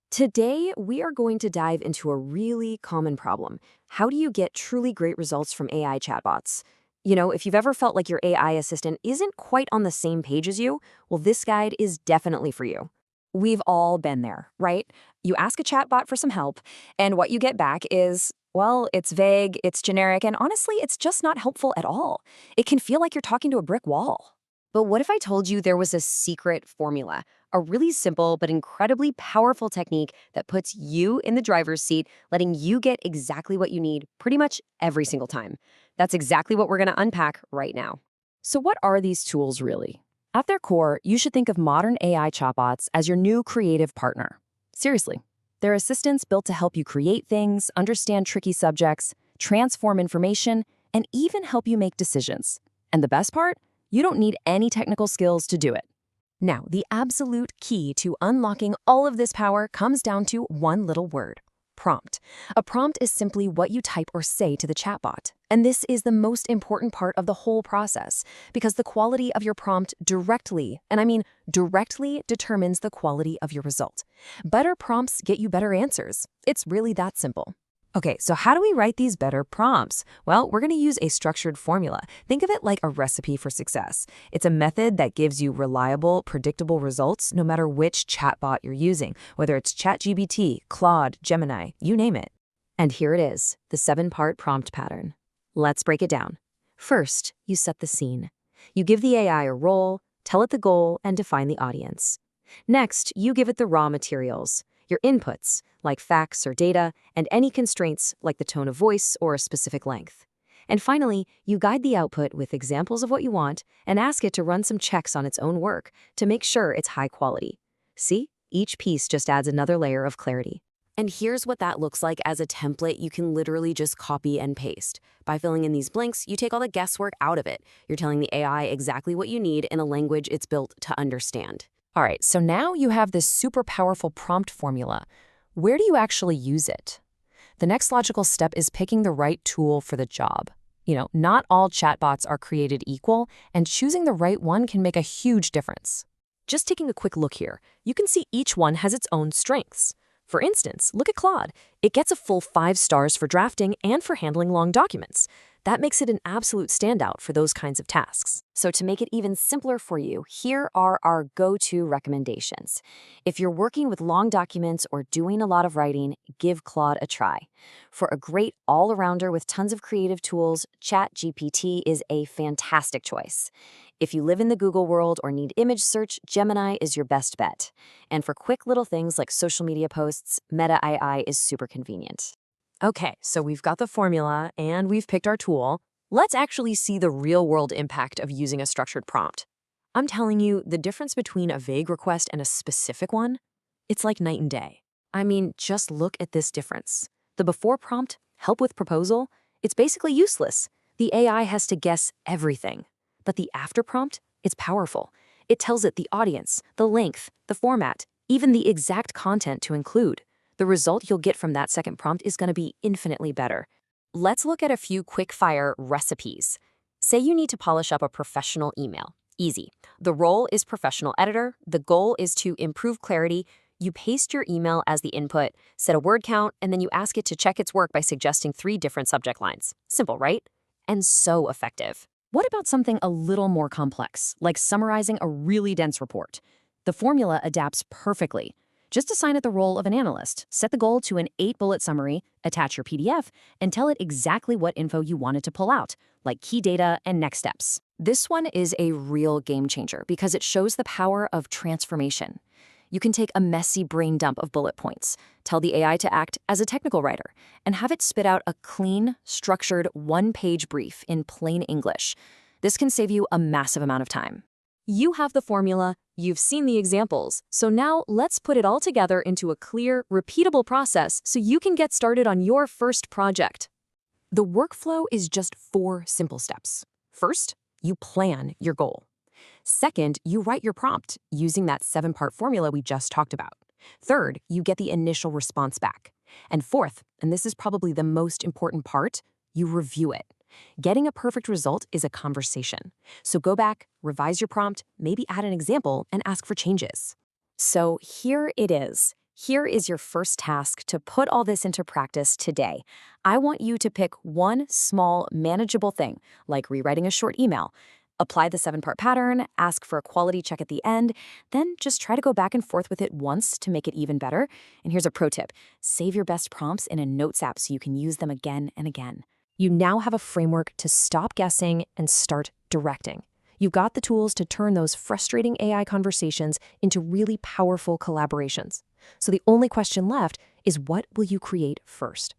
Today, we are going to dive into a really common problem. How do you get truly great results from AI chatbots? If you've ever felt like your AI assistant isn't quite on the same page as you, well, this guide is definitely for you. We've all been there, right? You ask a chatbot for some help, and what you get back is, well, it's vague, it's generic, and honestly, it's just not helpful at all. It can feel like you're talking to a brick wall. But what if I told you there was a secret formula, a really simple but incredibly powerful technique that puts you in the driver's seat, letting you get exactly what you need pretty much every single time? That's exactly what we're going to unpack right now. So what are these tools really? At their core, you should think of modern AI chatbots as your new creative partner. Seriously, they're assistants built to help you create things, understand tricky subjects, transform information, and even help you make decisions. And the best part? You don't need any technical skills to do it. Now, the absolute key to unlocking all of this power comes down to one little word: prompt. A prompt is simply what you type or say to the chatbot. And this is the most important part of the whole process, because the quality of your prompt directly, and I mean directly, determines the quality of your result. Better prompts get you better answers. It's really that simple. Okay, so how do we write these better prompts? Well, we're going to use a structured formula. Think of it like a recipe for success. It's a method that gives you reliable, predictable results no matter which chatbot you're using, whether it's ChatGPT, Claude, Gemini, you name it. And here it is, the 7-part prompt pattern. Let's break it down. First, you set the scene. You give the AI a role, tell it the goal, and define the audience. Next, you give it the raw materials, your inputs, like facts or data, and any constraints, like the tone of voice or a specific length. And finally, you guide the output with examples of what you want and ask it to run some checks on its own work to make sure it's high quality. See? Each piece just adds another layer of clarity. And here's what that looks like as a template you can literally just copy and paste. By filling in these blanks, you take all the guesswork out of it. You're telling the AI exactly what you need in a language it's built to understand. All right, so now you have this super powerful prompt formula. Where do you actually use it? The next logical step is picking the right tool for the job. Not all chatbots are created equal, and choosing the right one can make a huge difference. Just taking a quick look here, you can see each one has its own strengths. For instance, look at Claude. It gets a full 5 stars for drafting and for handling long documents. That makes it an absolute standout for those kinds of tasks. So to make it even simpler for you, here are our go-to recommendations. If you're working with long documents or doing a lot of writing, give Claude a try. For a great all-arounder with tons of creative tools, ChatGPT is a fantastic choice. If you live in the Google world or need image search, Gemini is your best bet. And for quick little things like social media posts, Meta AI is super convenient. Okay, so we've got the formula and we've picked our tool. Let's actually see the real-world impact of using a structured prompt. I'm telling you, the difference between a vague request and a specific one, it's like night and day. I mean, just look at this difference. The before prompt, help with proposal, it's basically useless. The AI has to guess everything. But the after prompt, it's powerful. It tells it the audience, the length, the format, even the exact content to include. The result you'll get from that second prompt is going to be infinitely better. Let's look at a few quick-fire recipes. Say you need to polish up a professional email. Easy. The role is professional editor. The goal is to improve clarity. You paste your email as the input, set a word count, and then you ask it to check its work by suggesting 3 different subject lines. Simple, right? And so effective. What about something a little more complex, like summarizing a really dense report? The formula adapts perfectly. Just assign it the role of an analyst, set the goal to an 8-bullet summary, attach your PDF, and tell it exactly what info you want it to pull out, like key data and next steps. This one is a real game changer because it shows the power of transformation. You can take a messy brain dump of bullet points, tell the AI to act as a technical writer, and have it spit out a clean, structured, 1-page brief in plain English. This can save you a massive amount of time. You have the formula, you've seen the examples, so now let's put it all together into a clear, repeatable process so you can get started on your first project. The workflow is just 4 simple steps. First, you plan your goal. Second, you write your prompt using that 7-part formula we just talked about. Third, you get the initial response back. And fourth, and this is probably the most important part, you review it. Getting a perfect result is a conversation. So go back, revise your prompt, maybe add an example, and ask for changes. So here it is. Here is your first task to put all this into practice today. I want you to pick one small, manageable thing, like rewriting a short email. Apply the 7-part pattern, ask for a quality check at the end, then just try to go back and forth with it once to make it even better. And here's a pro tip. Save your best prompts in a Notes app so you can use them again and again. You now have a framework to stop guessing and start directing. You've got the tools to turn those frustrating AI conversations into really powerful collaborations. So the only question left is, what will you create first?